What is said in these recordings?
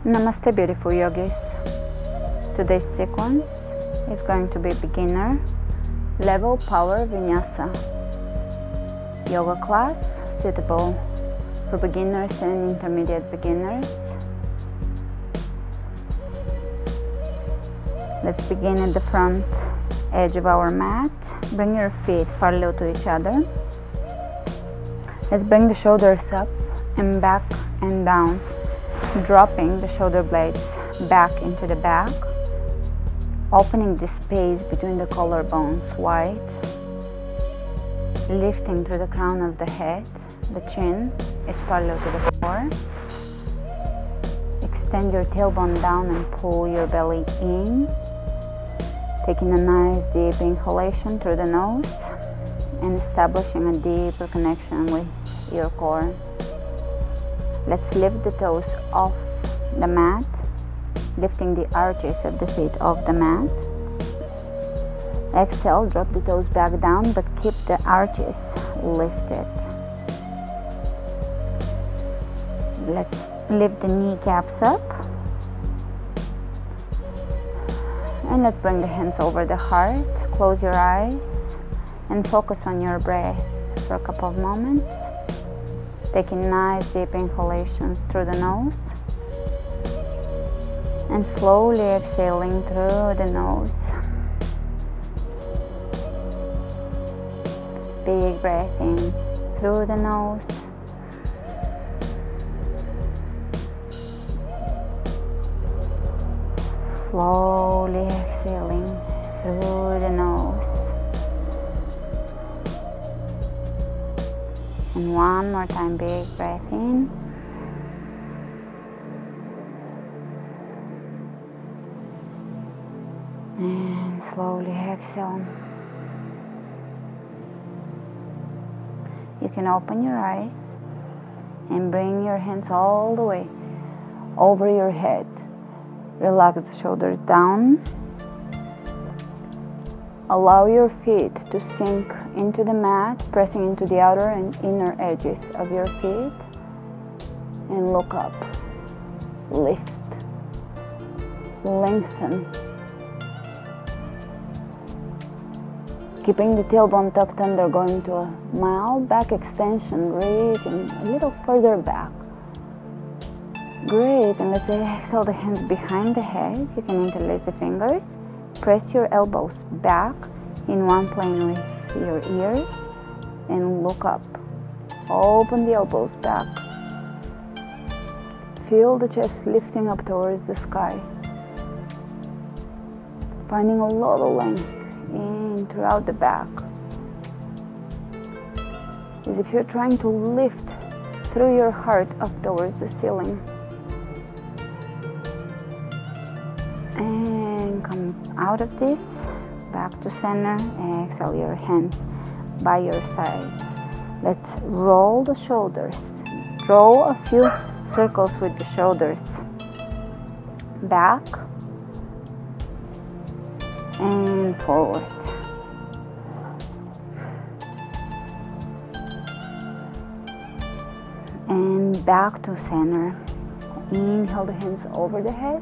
Namaste, beautiful yogis. Today's sequence is going to be beginner level power vinyasa yoga class suitable for beginners and intermediate beginners. Let's begin at the front edge of our mat. Bring your feet parallel to each other. Let's bring the shoulders up and back and down, dropping the shoulder blades back into the back, opening the space between the collarbones wide, lifting through the crown of the head. The chin is parallel to the floor. Extend your tailbone down and pull your belly in, taking a nice deep inhalation through the nose and establishing a deeper connection with your core. Let's lift the toes off the mat, lifting the arches of the feet off the mat. Exhale, drop the toes back down, but keep the arches lifted. Let's lift the kneecaps up. And let's bring the hands over the heart. Close your eyes and focus on your breath for a couple of moments. Taking nice deep inhalations through the nose and slowly exhaling through the nose. Big breath in through the nose. Slowly exhaling through the nose. And one more time, big breath in. And slowly exhale. You can open your eyes and bring your hands all the way over your head. Relax the shoulders down. Allow your feet to sink into the mat, pressing into the outer and inner edges of your feet. And look up. Lift. Lengthen. Keeping the tailbone tucked under, going to a mild back extension, reaching a little further back. Great, and let's exhale the hands behind the head. You can interlace the fingers. Press your elbows back in one plane with your ears and look up. Open the elbows back. Feel the chest lifting up towards the sky. Finding a lot of length in throughout the back. As if you're trying to lift through your heart up towards the ceiling. And come out of this, back to center, and exhale your hands by your side. Let's roll the shoulders. Draw a few circles with the shoulders. Back and forward. And back to center. Inhale the hands over the head.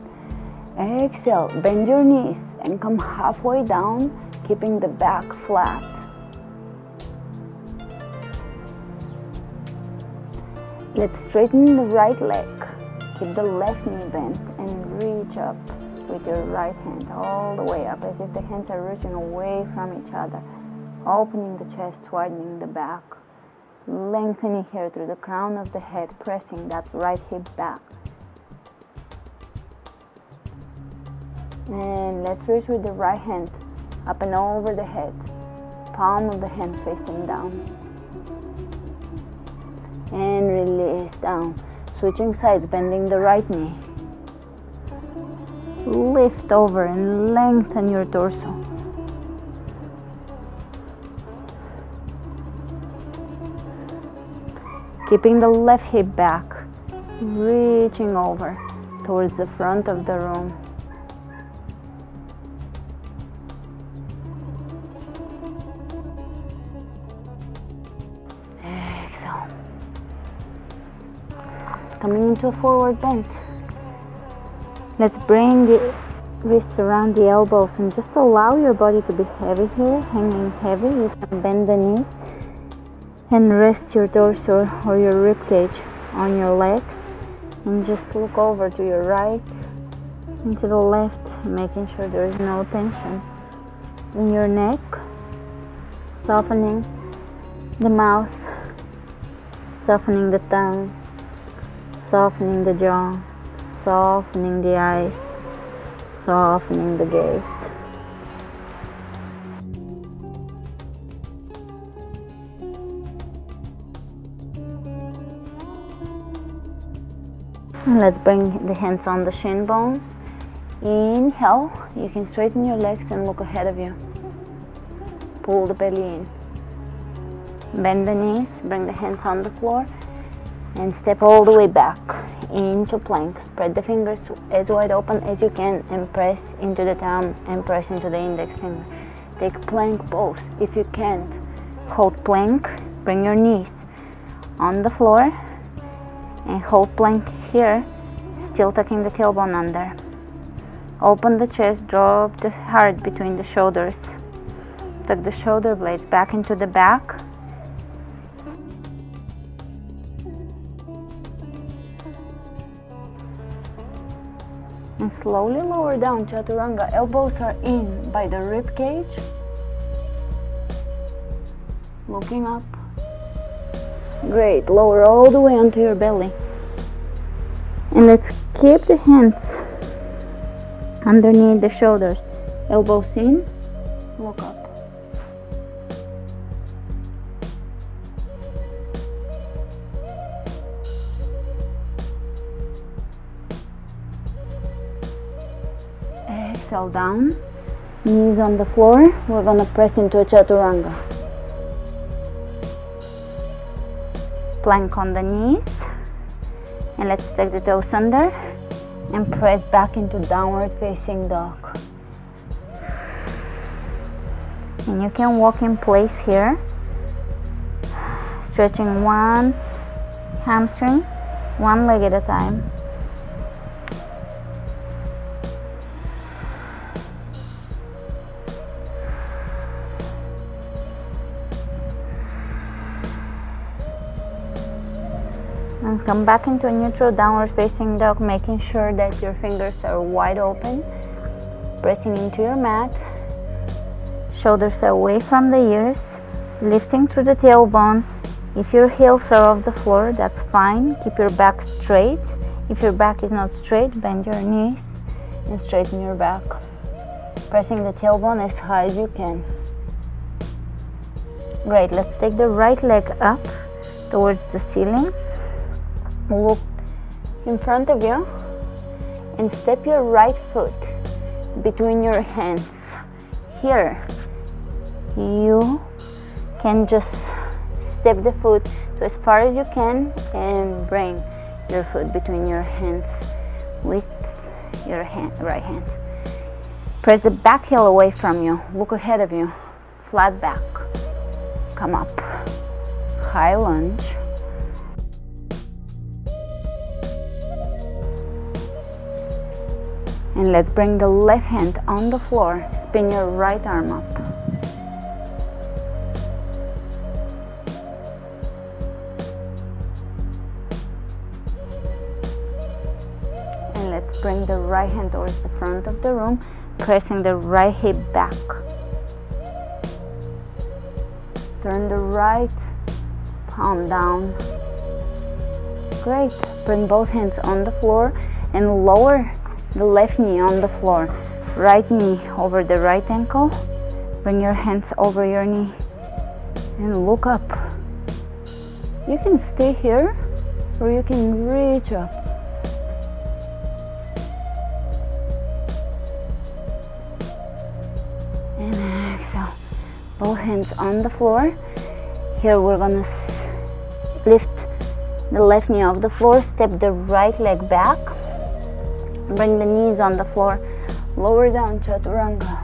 Exhale, bend your knees and come halfway down, keeping the back flat. Let's straighten the right leg. Keep the left knee bent and reach up with your right hand all the way up, as if the hands are reaching away from each other. Opening the chest, widening the back. Lengthening here through the crown of the head, pressing that right hip back. And let's reach with the right hand up and over the head. Palm of the hand facing down. And release down. Switching sides, bending the right knee. Lift over and lengthen your torso. Keeping the left hip back, reaching over towards the front of the room. Exhale. Coming into a forward bend. Let's bring the wrists around the elbows and just allow your body to be heavy here, hanging heavy. You can bend the knees and rest your torso or your rib cage on your leg, and just look over to your right and to the left, making sure there is no tension in your neck, softening the mouth, softening the tongue, softening the jaw, softening the eyes, softening the gaze. And let's bring the hands on the shin bones. Inhale, you can straighten your legs and look ahead of you. Pull the belly in. Bend the knees, bring the hands on the floor, and step all the way back into plank. Spread the fingers as wide open as you can and press into the thumb and press into the index finger. Take plank pose. If you can't hold plank, bring your knees on the floor and hold plank here, still tucking the tailbone under. Open the chest, drop the heart between the shoulders. Tuck the shoulder blades back into the back. And slowly lower down, Chaturanga. Elbows are in by the rib cage. Looking up. Great. Lower all the way onto your belly. And let's keep the hands underneath the shoulders. Elbows in. Look up. Exhale down, knees on the floor. We're gonna press into a Chaturanga. Plank on the knees, and let's take the toes under and press back into downward facing dog. And you can walk in place here, stretching one hamstring, one leg at a time. And come back into a neutral downward facing dog, making sure that your fingers are wide open, pressing into your mat. Shoulders away from the ears, lifting through the tailbone. If your heels are off the floor, that's fine. Keep your back straight. If your back is not straight, bend your knees and straighten your back, pressing the tailbone as high as you can. Great. Let's take the right leg up towards the ceiling. Look in front of you and step your right foot between your hands. Here, you can just step the foot to as far as you can and bring your foot between your hands with your right hand. Press the back heel away from you. Look ahead of you. Flat back. Come up. High lunge. And let's bring the left hand on the floor. Spin your right arm up. And let's bring the right hand towards the front of the room, pressing the right hip back. Turn the right palm down. Great. Bring both hands on the floor and lower the left knee on the floor. Right knee over the right ankle. Bring your hands over your knee and look up. You can stay here or you can reach up. And exhale. Both hands on the floor. Here we're gonna lift the left knee off the floor. Step the right leg back. Bring the knees on the floor. Lower down, Chaturanga.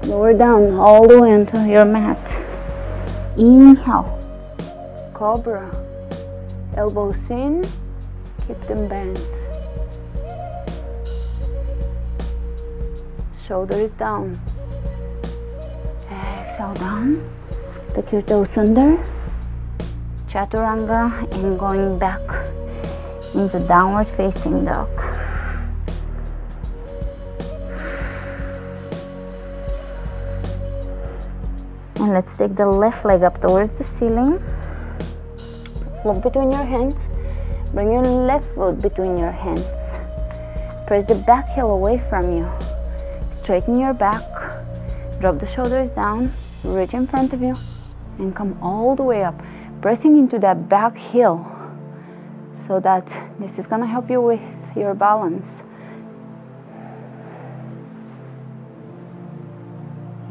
Lower down all the way onto your mat. Inhale. Cobra. Elbows in. Keep them bent. shoulders down. Exhale down. Take your toes under. Chaturanga and going back into downward facing dog. And let's take the left leg up towards the ceiling. Look between your hands. Bring your left foot between your hands. Press the back heel away from you. Straighten your back. Drop the shoulders down. Reach in front of you. And come all the way up. Pressing into that back heel. So that this is going to help you with your balance.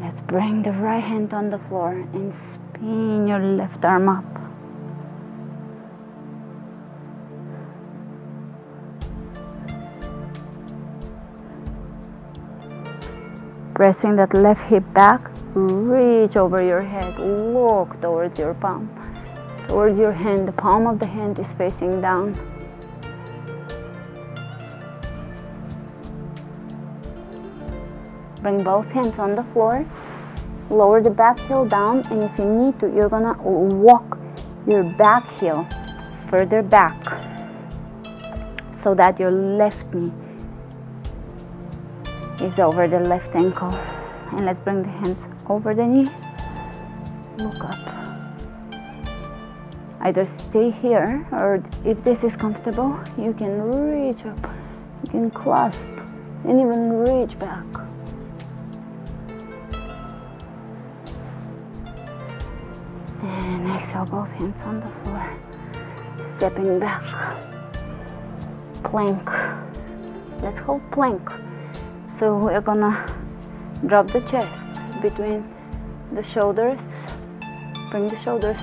Let's bring the right hand on the floor and spin your left arm up. Pressing that left hip back, reach over your head, look towards your palm, towards your hand. The palm of the hand is facing down. Bring both hands on the floor, lower the back heel down, and if you need to, you're gonna walk your back heel further back so that your left knee is over the left ankle. And let's bring the hands over the knee. Look up. Either stay here, or if this is comfortable, you can reach up, you can clasp, and even reach back. And exhale, both hands on the floor. Stepping back. Plank. Let's hold plank. So we're gonna drop the chest between the shoulders. Bring the shoulders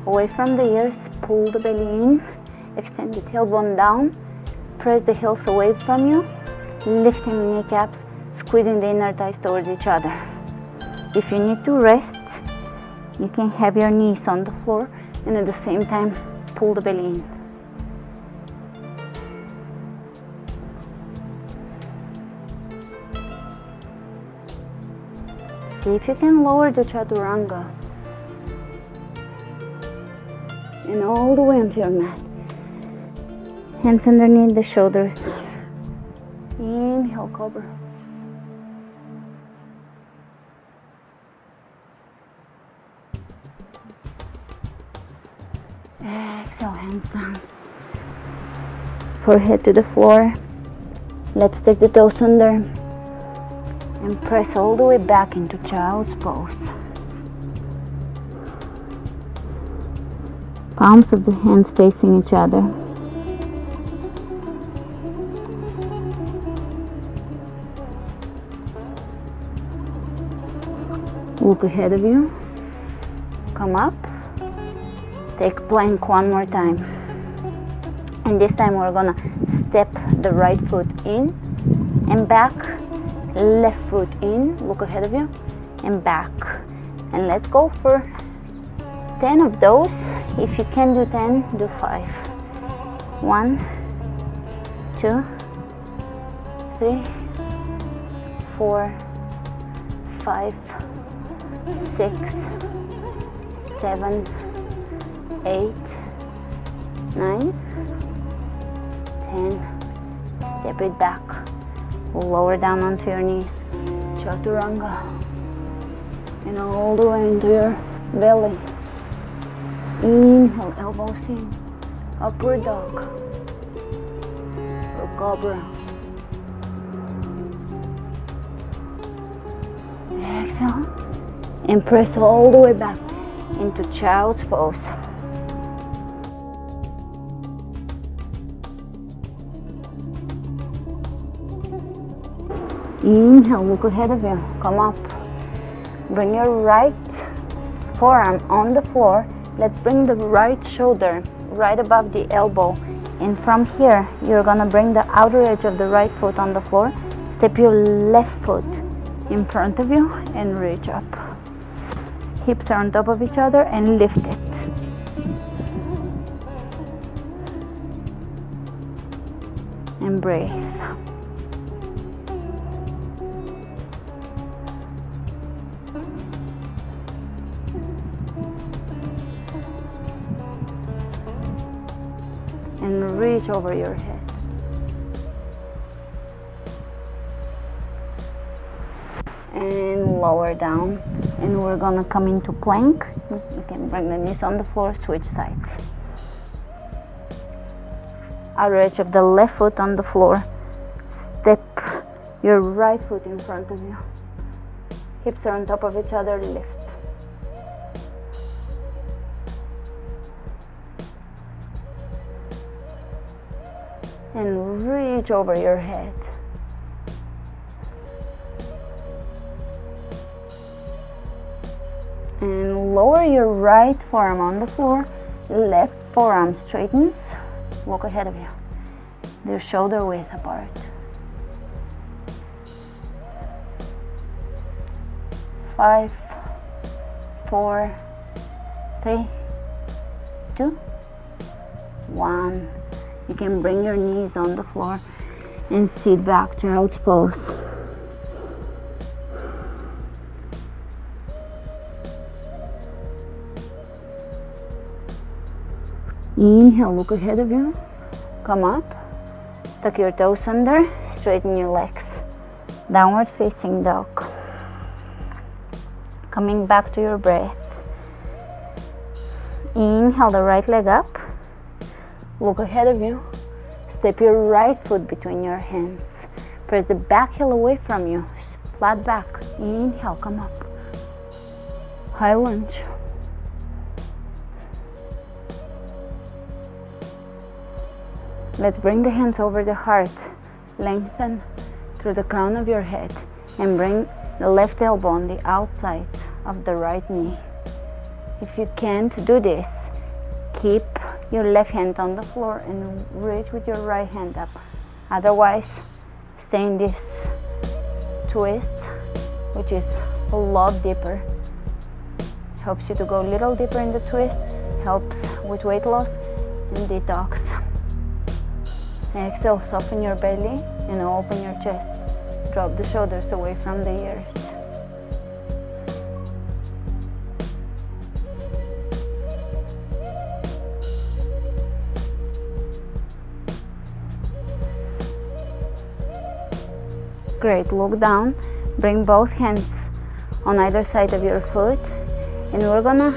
away from the ears. Pull the belly in. Extend the tailbone down. Press the heels away from you. Lifting the kneecaps. Squeezing the inner thighs towards each other. If you need to rest, you can have your knees on the floor and at the same time pull the belly in. See if you can lower the chaturanga and all the way onto your mat. Hands underneath the shoulders. Inhale, cobra. Exhale, hands down. Forehead to the floor. Let's take the toes under and press all the way back into child's pose. Palms of the hands facing each other. Look ahead of you. Come up. Take plank one more time. And this time we're gonna step the right foot in and back. Left foot in, look ahead of you, and back. And let's go for 10 of those. If you can do 10, do 5. 1, 2, 3, 4, 5, 6, 7, 8, 9, 10. Step it back. Lower down onto your knees. Chaturanga. And all the way into your belly. Inhale, elbows in. Upward dog. Or cobra. Exhale. And press all the way back into child's pose. Inhale, look ahead of you, come up. Bring your right forearm on the floor. Let's bring the right shoulder right above the elbow. And from here, you're gonna bring the outer edge of the right foot on the floor. Step your left foot in front of you and reach up. Hips are on top of each other and lift it. And breathe. and reach over your head. And lower down, and we're gonna come into plank. You can bring the knees on the floor, switch sides. Outer edge of the left foot on the floor. Step your right foot in front of you. Hips are on top of each other, lift. And reach over your head. And lower your right forearm on the floor, left forearm straightens, look ahead of you. They're shoulder width apart. Five, 4, 3, 2, 1. You can bring your knees on the floor and sit back, child's pose. Inhale, look ahead of you. Come up. Tuck your toes under. Straighten your legs. Downward facing dog. Coming back to your breath. Inhale the right leg up. Look ahead of you. Step your right foot between your hands. Press the back heel away from you. Flat back. Inhale, come up. High lunge. Let's bring the hands over the heart. Lengthen through the crown of your head and bring the left elbow on the outside of the right knee. If you can't do this, keep your left hand on the floor and reach with your right hand up. Otherwise, stay in this twist, which is a lot deeper. Helps you to go a little deeper in the twist, helps with weight loss and detox. Exhale, soften your belly and open your chest. Drop the shoulders away from the ears. Great, look down. Bring both hands on either side of your foot, and we're gonna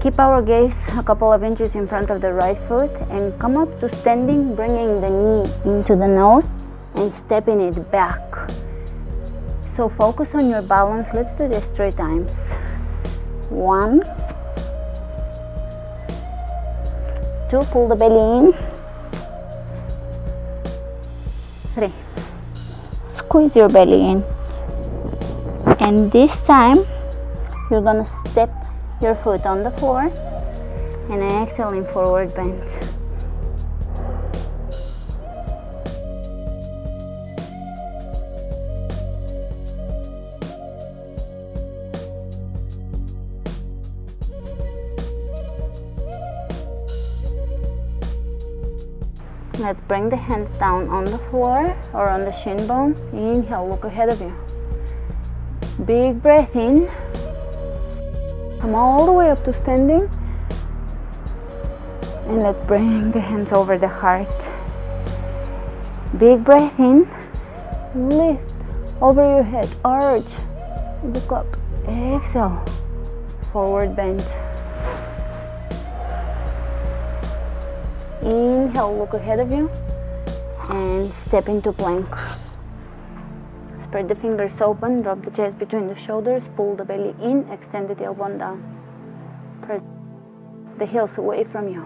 keep our gaze a couple of inches in front of the right foot and come up to standing, bringing the knee into the nose and stepping it back. So focus on your balance. Let's do this 3 times. 1, 2, pull the belly in. 3, squeeze your belly in. And this time, you're gonna step your foot on the floor and exhale in forward bend. Let's bring the hands down on the floor or on the shin bones. Inhale, look ahead of you. Big breath in. Come all the way up to standing. And let's bring the hands over the heart. Big breath in. Lift over your head. Arch. Look up. Exhale. Forward bend. Inhale, look ahead of you. And step into plank. Spread the fingers open, drop the chest between the shoulders, pull the belly in, extend the tailbone down. Press the heels away from you.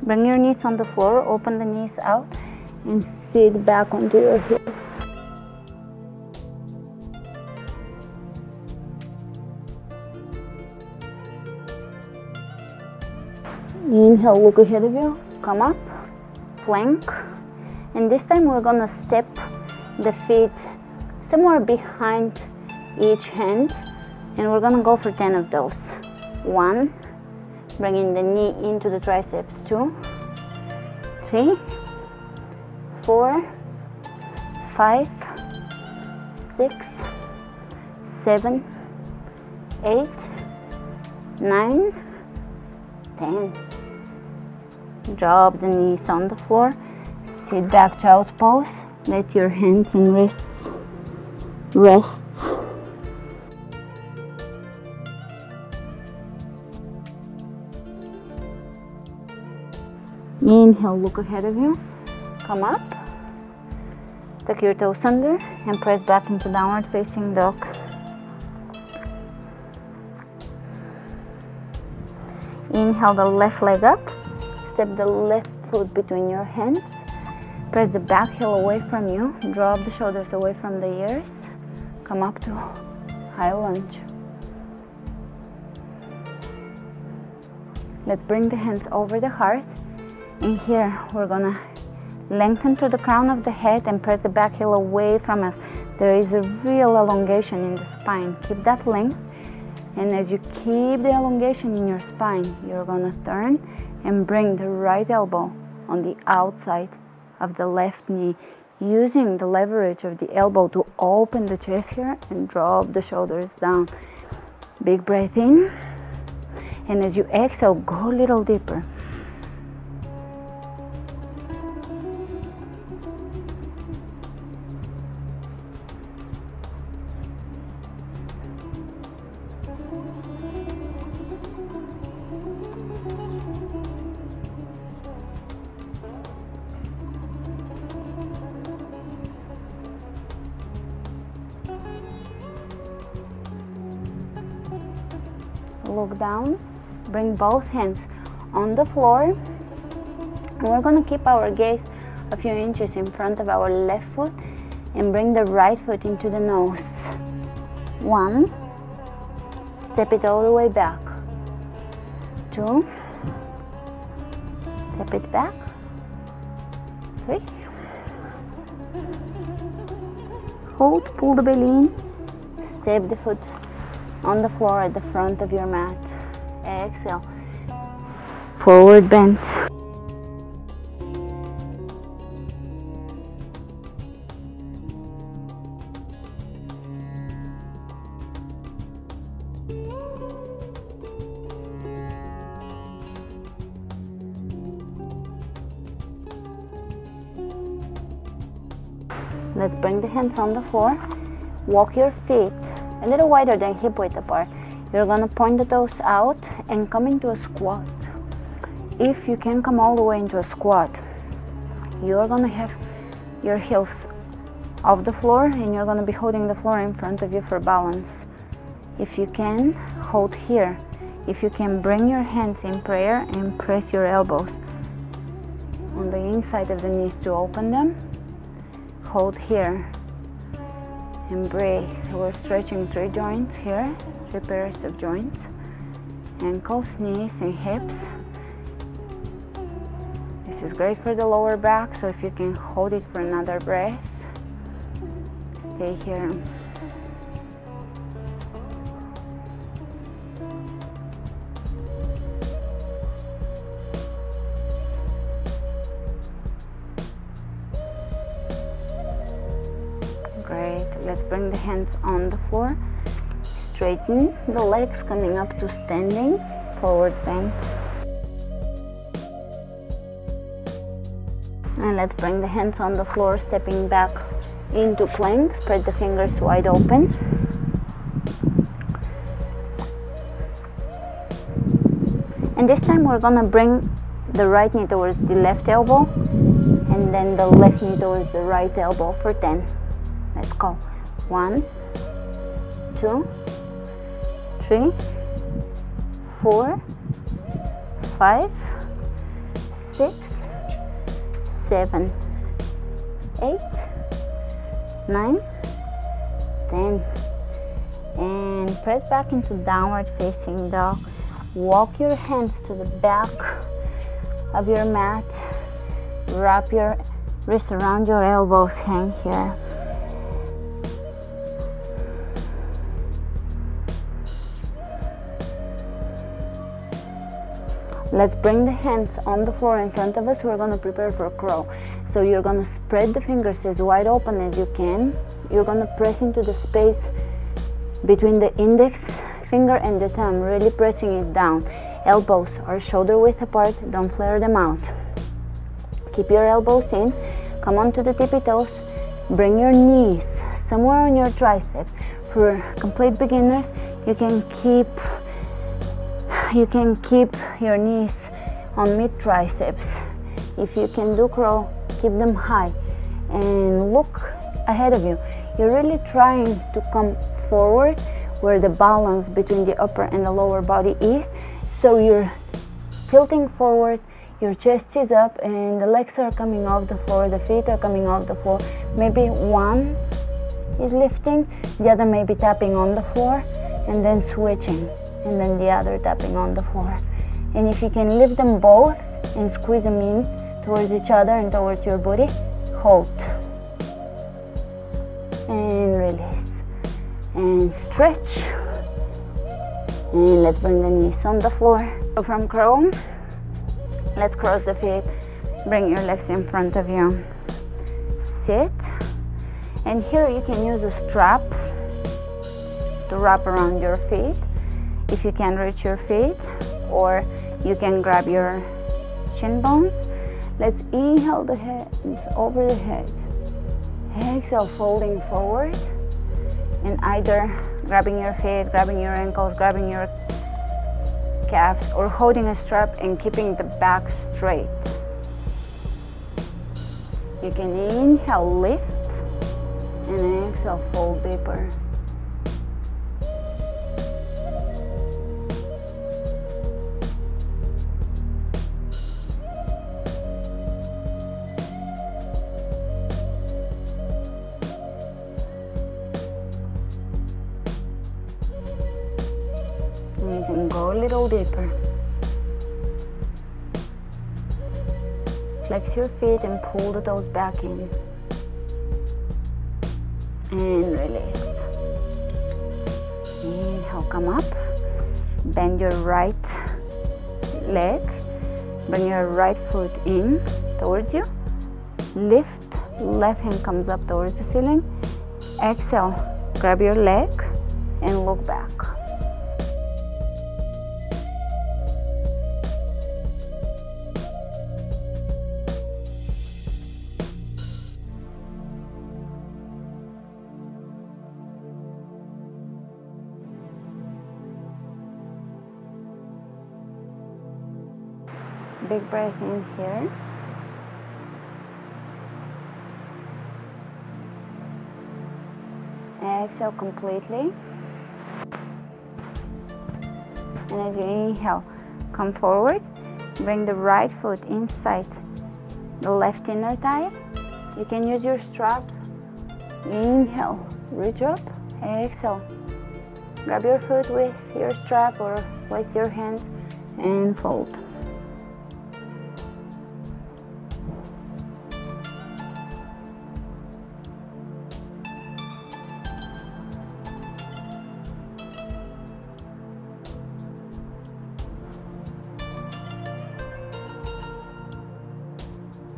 Bring your knees on the floor, open the knees out, and sit back onto your heels. Inhale, look ahead of you, come up, plank, and this time we're gonna step the feet somewhere behind each hand, and we're gonna go for 10 of those. 1, bringing the knee into the triceps. 2, 3, 4, 5, 6, 7, 8, 9, 10. Drop the knees on the floor. Sit back, child's pose. Let your hands and wrists rest. Inhale, look ahead of you. Come up. Tuck your toes under and press back into downward facing dog. Inhale the left leg up. Step the left foot between your hands. Press the back heel away from you. Drop the shoulders away from the ears. Come up to high lunge. Let's bring the hands over the heart. And here we're gonna lengthen to the crown of the head and press the back heel away from us. There is a real elongation in the spine. Keep that length. And as you keep the elongation in your spine, you're gonna turn and bring the right elbow on the outside of the left knee, using the leverage of the elbow to open the chest here and drop the shoulders down. Big breath in, and as you exhale, go a little deeper. Look down, bring both hands on the floor, and we're going to keep our gaze a few inches in front of our left foot and bring the right foot into the nose. 1, step it all the way back. 2, step it back. 3, hold, pull the belly in, step the foot on the floor at the front of your mat. Exhale, forward bend. Let's bring the hands on the floor. Walk your feet a little wider than hip width apart. You're gonna point the toes out and come into a squat. If you can come all the way into a squat, you're gonna have your heels off the floor and you're gonna be holding the floor in front of you for balance. If you can, hold here. If you can, bring your hands in prayer and press your elbows on the inside of the knees to open them. Hold here and breathe. We're stretching 3 joints here, 3 pairs of joints, ankles, knees, and hips. This is great for the lower back, so if you can hold it for another breath, stay here. Great. Let's bring the hands on the floor. Straighten the legs coming up to standing, forward bend. And let's bring the hands on the floor, stepping back into plank. Spread the fingers wide open. And this time we're gonna bring the right knee towards the left elbow and then the left knee towards the right elbow for 10. Let's go. 1, 2, 3, 4, 5, 6, 7, 8, 9, 10. And press back into downward facing dog. Walk your hands to the back of your mat. Wrap your wrists around your elbows. Hang here. Let's bring the hands on the floor in front of us. We're going to prepare for crow. So you're going to spread the fingers as wide open as you can. You're going to press into the space between the index finger and the thumb, really pressing it down. Elbows are shoulder width apart, don't flare them out. Keep your elbows in, come onto the tippy toes, bring your knees somewhere on your triceps. For complete beginners, you can keep your knees on mid triceps. If you can do crow, keep them high and look ahead of you. You're really trying to come forward where the balance between the upper and the lower body is. So you're tilting forward, your chest is up and the legs are coming off the floor, the feet are coming off the floor. Maybe one is lifting, the other may be tapping on the floor, and then switching, and then the other tapping on the floor. And if you can lift them both and squeeze them in towards each other and towards your body, hold and release and stretch. And let's bring the knees on the floor. So from crow, let's cross the feet, bring your legs in front of you, sit, and here you can use a strap to wrap around your feet if you can reach your feet, or you can grab your shin bones. Let's inhale the hands over the head, exhale folding forward, and either grabbing your feet, grabbing your ankles, grabbing your calves, or holding a strap and keeping the back straight. You can inhale, lift, and exhale, fold deeper. And you can go a little deeper. Flex your feet and pull the toes back in. And release. Inhale, come up. Bend your right leg. Bring your right foot in towards you. Lift. Left hand comes up towards the ceiling. Exhale. Grab your leg and look back. Big breath in here. Exhale completely. And as you inhale, come forward. Bring the right foot inside the left inner thigh. You can use your strap. Inhale, reach up. Exhale. Grab your foot with your strap or with your hands and fold.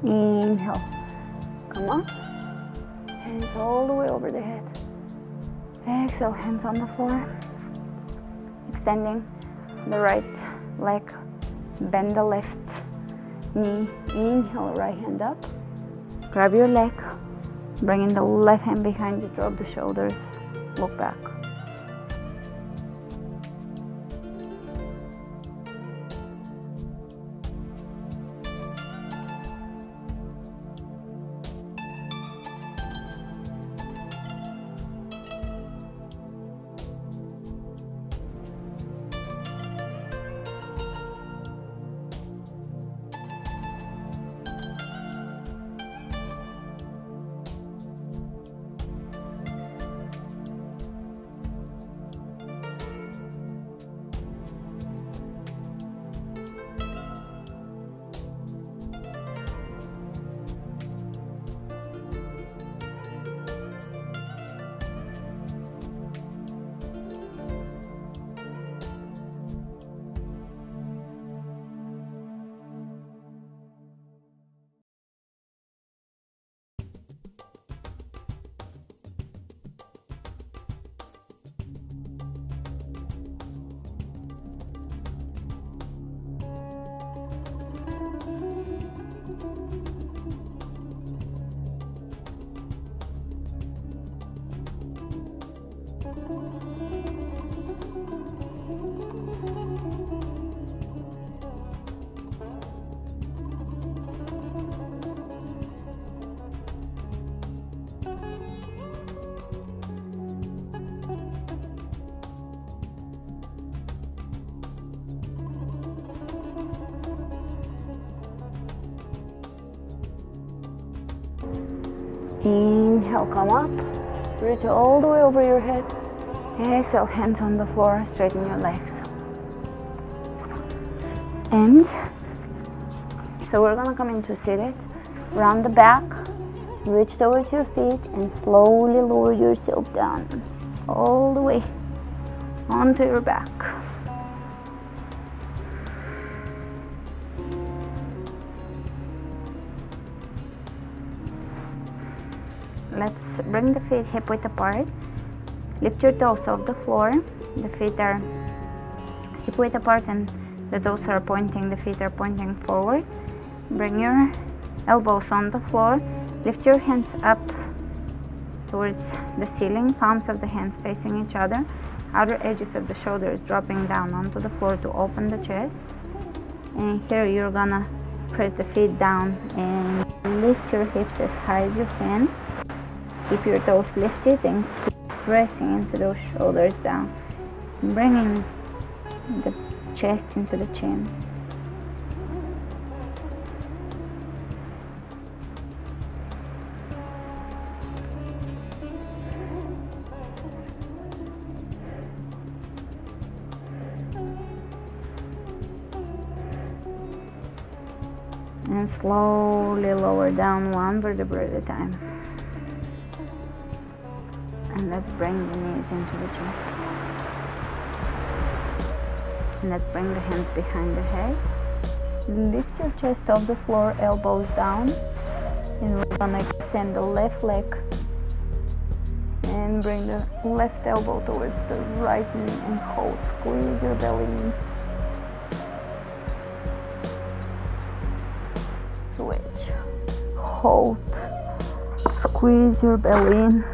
Inhale, come up, hands all the way over the head. Exhale, hands on the floor. Extending the right leg, bend the left knee. Inhale, right hand up. Grab your leg, bringing the left hand behind you, drop the shoulders, look back. Inhale, come up, reach all the way over your head. Exhale, hands on the floor, straighten your legs. And so we're gonna come into seated, round the back, reach towards your feet, and slowly lower yourself down, all the way onto your back. Let's bring the feet hip width apart. Lift your toes off the floor. The feet are hip width apart and the toes are pointing, the feet are pointing forward. Bring your elbows on the floor. Lift your hands up towards the ceiling, palms of the hands facing each other. Outer edges of the shoulders dropping down onto the floor to open the chest. And here you're gonna press the feet down and lift your hips as high as you can. Keep your toes lifted and keep pressing into those shoulders down, bringing the chest into the chin. And slowly lower down one vertebra at a time. And let's bring the knees into the chest. And let's bring the hands behind the head. Lift your chest off the floor, elbows down. And we're gonna extend the left leg. And bring the left elbow towards the right knee and hold. Squeeze your belly in. Switch. Hold. Squeeze your belly in.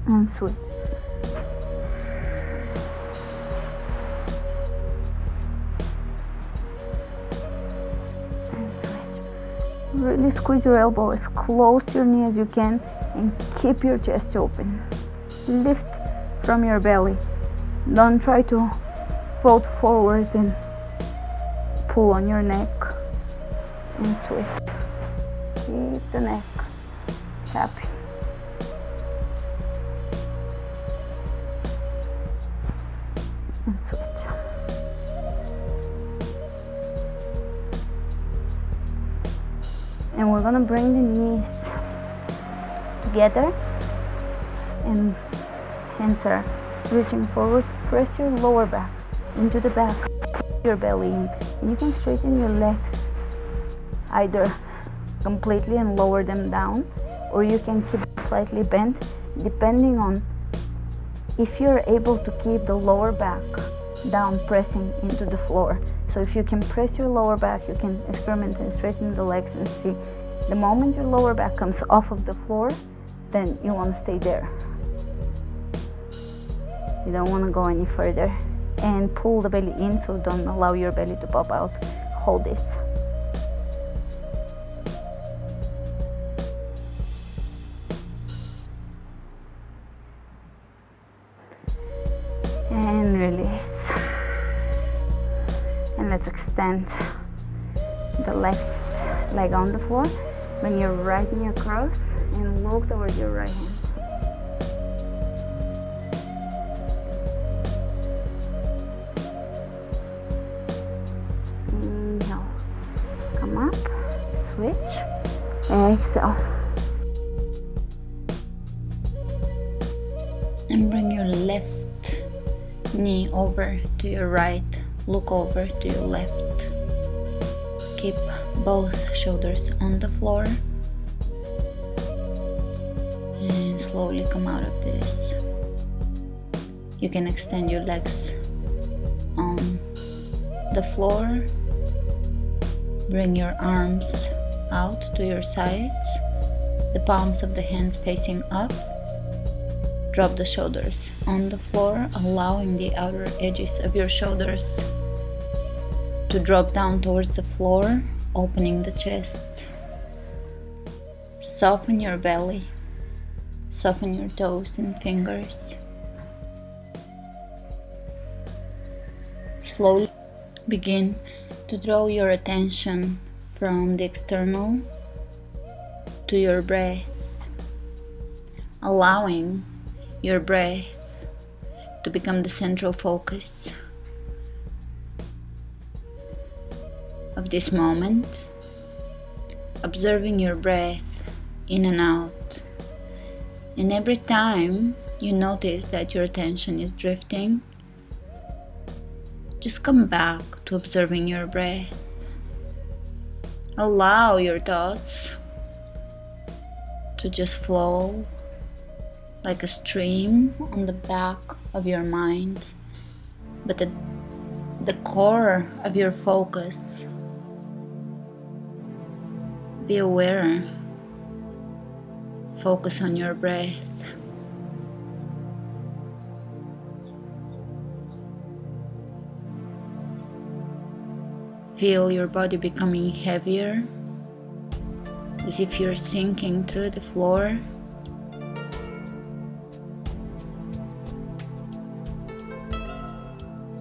And switch. And switch. Really squeeze your elbow as close to your knee as you can and keep your chest open. Lift from your belly. Don't try to fold forward and pull on your neck. And switch. Keep the neck happy. And switch. And we're gonna bring the knees together and hands are reaching forward. Press your lower back into the back, your belly in. And you can straighten your legs either completely and lower them down, or you can keep them slightly bent depending on if you're able to keep the lower back down, pressing into the floor. So if you can press your lower back, you can experiment and straighten the legs and see. The moment your lower back comes off of the floor, then you want to stay there. You don't want to go any further. And pull the belly in, so don't allow your belly to pop out. Hold this. And release. And let's extend the left leg on the floor. Bring your right knee across and look towards your right hand. Inhale. Come up. Switch. Exhale. And bring your left knee over to your right. Look over to your left. Keep both shoulders on the floor. And slowly come out of this. You can extend your legs on the floor. Bring your arms out to your sides. The palms of the hands facing up. Drop the shoulders on the floor, allowing the outer edges of your shoulders to drop down towards the floor, opening the chest. Soften your belly, soften your toes and fingers. Slowly Begin to draw your attention from the external to your breath, allowing your breath to become the central focus of this moment, observing your breath in and out. And every time you notice that your attention is drifting, just come back to observing your breath. Allow your thoughts to just flow like a stream on the back of your mind, but at the core of your focus, be aware. Focus on your breath. Feel your body becoming heavier, as if you're sinking through the floor.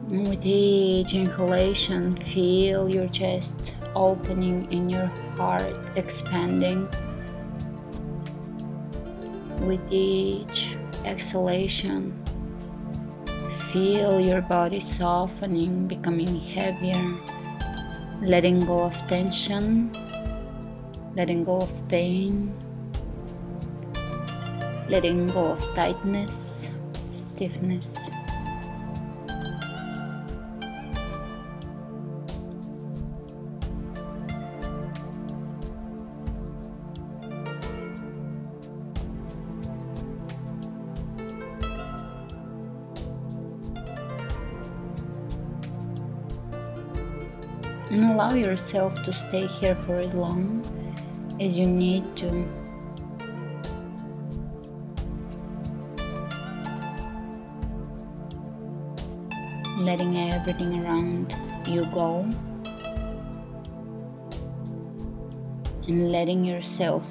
And with each inhalation, feel your chest opening and your heart expanding. With each exhalation, feel your body softening, becoming heavier, letting go of tension, letting go of pain, letting go of tightness, stiffness. And allow yourself to stay here for as long as you need to. Letting everything around you go. And letting yourself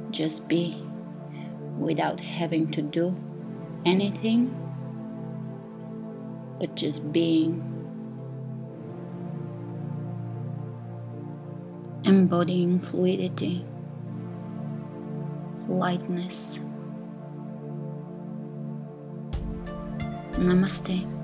just be without having to do anything, but just being. Embodying fluidity, lightness. Namaste.